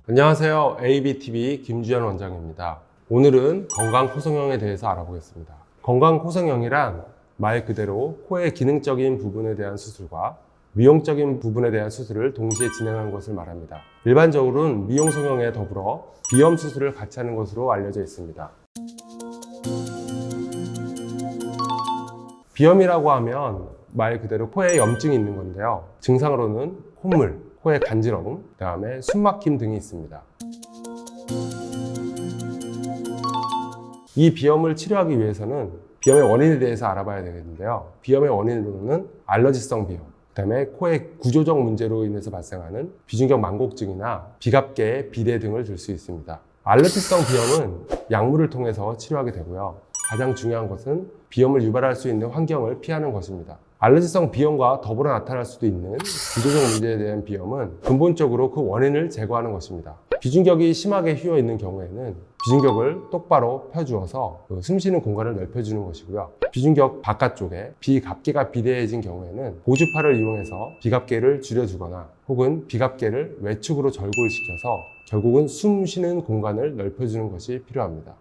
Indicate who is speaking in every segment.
Speaker 1: 안녕하세요. ABTV 김주현 원장입니다. 오늘은 건강코성형에 대해서 알아보겠습니다. 건강코성형이란 말 그대로 코의 기능적인 부분에 대한 수술과 미용적인 부분에 대한 수술을 동시에 진행하는 것을 말합니다. 일반적으로는 미용 성형에 더불어 비염 수술을 같이 하는 것으로 알려져 있습니다. 비염이라고 하면 말 그대로 코에 염증이 있는 건데요. 증상으로는 콧물, 코의 간지러움, 그 다음에 숨막힘 등이 있습니다. 이 비염을 치료하기 위해서는 비염의 원인에 대해서 알아봐야 되겠는데요. 비염의 원인으로는 알러지성 비염, 그 다음에 코의 구조적 문제로 인해서 발생하는 비중격 만곡증이나 비갑계, 비대 등을 들 수 있습니다. 알러지성 비염은 약물을 통해서 치료하게 되고요. 가장 중요한 것은 비염을 유발할 수 있는 환경을 피하는 것입니다. 알러지성 비염과 더불어 나타날 수도 있는 구조적 문제에 대한 비염은 근본적으로 그 원인을 제거하는 것입니다. 비중격이 심하게 휘어 있는 경우에는 비중격을 똑바로 펴주어서 숨쉬는 공간을 넓혀주는 것이고요. 비중격 바깥쪽에 비갑계가 비대해진 경우에는 보조팔을 이용해서 비갑계를 줄여주거나 혹은 비갑계를 외축으로 절골시켜서 결국은 숨쉬는 공간을 넓혀주는 것이 필요합니다.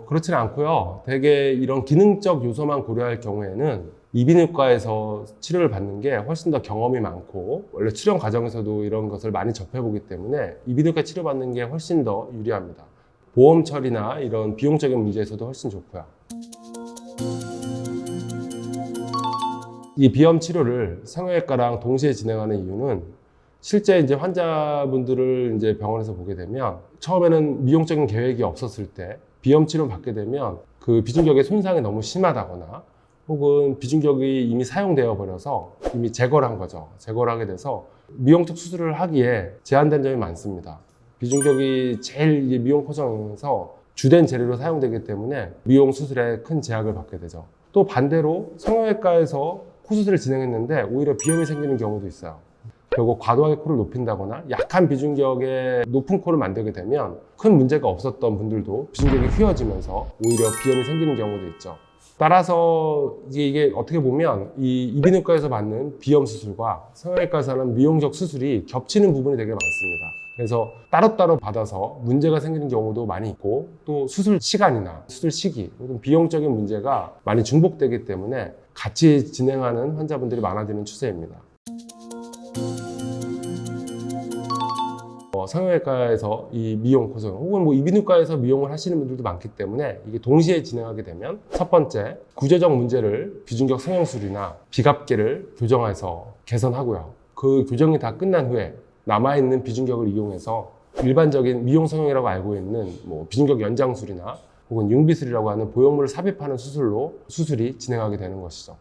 Speaker 1: 그렇지는 않고요. 대개 이런 기능적 요소만 고려할 경우에는 이비인후과에서 치료를 받는 게 훨씬 더 경험이 많고 원래 출연 과정에서도 이런 것을 많이 접해보기 때문에 이비인후과 치료받는 게 훨씬 더 유리합니다. 보험 처리나 이런 비용적인 문제에서도 훨씬 좋고요. 이 비염 치료를 성형외과랑 동시에 진행하는 이유는 실제 이제 환자분들을 이제 병원에서 보게 되면 처음에는 미용적인 계획이 없었을 때 비염 치료 받게 되면 그 비중격의 손상이 너무 심하다거나 혹은 비중격이 이미 사용되어 버려서 이미 제거를 한 거죠. 제거를 하게 돼서 미용적 수술을 하기에 제한된 점이 많습니다. 비중격이 제일 미용 코성에서 주된 재료로 사용되기 때문에 미용 수술에 큰 제약을 받게 되죠. 또 반대로 성형외과에서 코 수술을 진행했는데 오히려 비염이 생기는 경우도 있어요. 결국 과도하게 코를 높인다거나 약한 비중격의 높은 코를 만들게 되면 큰 문제가 없었던 분들도 비중격이 휘어지면서 오히려 비염이 생기는 경우도 있죠. 따라서 이게 어떻게 보면 이 이비인후과에서 받는 비염 수술과 성형외과에서 하는 미용적 수술이 겹치는 부분이 되게 많습니다. 그래서 따로따로 받아서 문제가 생기는 경우도 많이 있고 또 수술 시간이나 수술 시기, 비용적인 문제가 많이 중복되기 때문에 같이 진행하는 환자분들이 많아지는 추세입니다. 성형외과에서 이 미용 코성 혹은 이비인후과에서 미용을 하시는 분들도 많기 때문에 이게 동시에 진행하게 되면 첫 번째 구조적 문제를 비중격 성형술이나 비갑계를 교정해서 개선하고요. 그 교정이 다 끝난 후에 남아있는 비중격을 이용해서 일반적인 미용 성형이라고 알고 있는 비중격 연장술이나 혹은 융비술이라고 하는 보형물을 삽입하는 수술로 수술이 진행하게 되는 것이죠.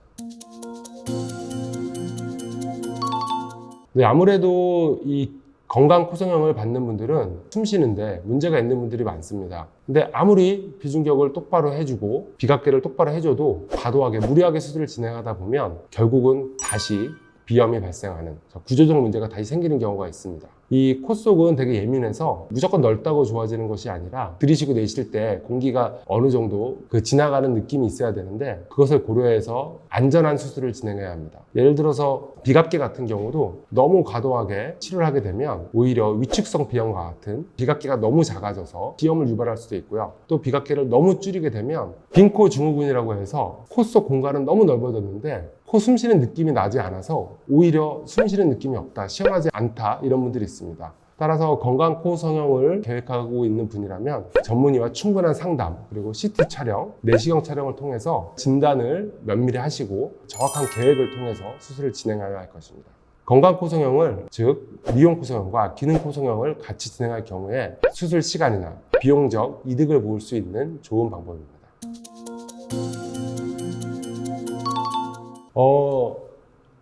Speaker 1: 아무래도 이 건강 코성형을 받는 분들은 숨 쉬는데 문제가 있는 분들이 많습니다. 근데 아무리 비중격을 똑바로 해주고 비갑계를 똑바로 해줘도 과도하게 무리하게 수술을 진행하다 보면 결국은 다시 비염이 발생하는 구조적 문제가 다시 생기는 경우가 있습니다. 이 코 속은 되게 예민해서 무조건 넓다고 좋아지는 것이 아니라 들이쉬고 내쉴 때 공기가 어느 정도 지나가는 느낌이 있어야 되는데 그것을 고려해서 안전한 수술을 진행해야 합니다. 예를 들어서 비갑계 같은 경우도 너무 과도하게 치료를 하게 되면 오히려 위축성 비염과 같은 비갑계가 너무 작아져서 비염을 유발할 수도 있고요. 또 비갑계를 너무 줄이게 되면 빈코 증후군이라고 해서 코 속 공간은 너무 넓어졌는데 코 숨쉬는 느낌이 나지 않아서 오히려 숨쉬는 느낌이 없다, 시원하지 않다 이런 분들이 있습니다. 따라서 건강 코 성형을 계획하고 있는 분이라면 전문의와 충분한 상담 그리고 CT 촬영, 내시경 촬영을 통해서 진단을 면밀히 하시고 정확한 계획을 통해서 수술을 진행해야 할 것입니다. 건강 코 성형을 즉 미용 코 성형과 기능 코 성형을 같이 진행할 경우에 수술 시간이나 비용적 이득을 볼 수 있는 좋은 방법입니다.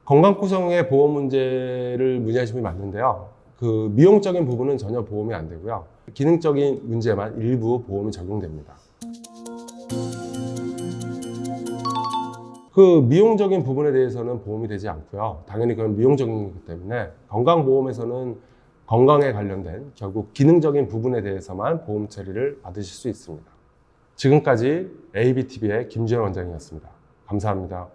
Speaker 1: 건강 코 성형의 보험 문제를 문의하시는 분이 많은데요. 그 미용적인 부분은 전혀 보험이 안 되고요. 기능적인 문제만 일부 보험이 적용됩니다. 그 미용적인 부분에 대해서는 보험이 되지 않고요. 당연히 그건 미용적인 거기 때문에 건강보험에서는 건강에 관련된 결국 기능적인 부분에 대해서만 보험 처리를 받으실 수 있습니다. 지금까지 ABTV의 김지현 원장이었습니다. 감사합니다.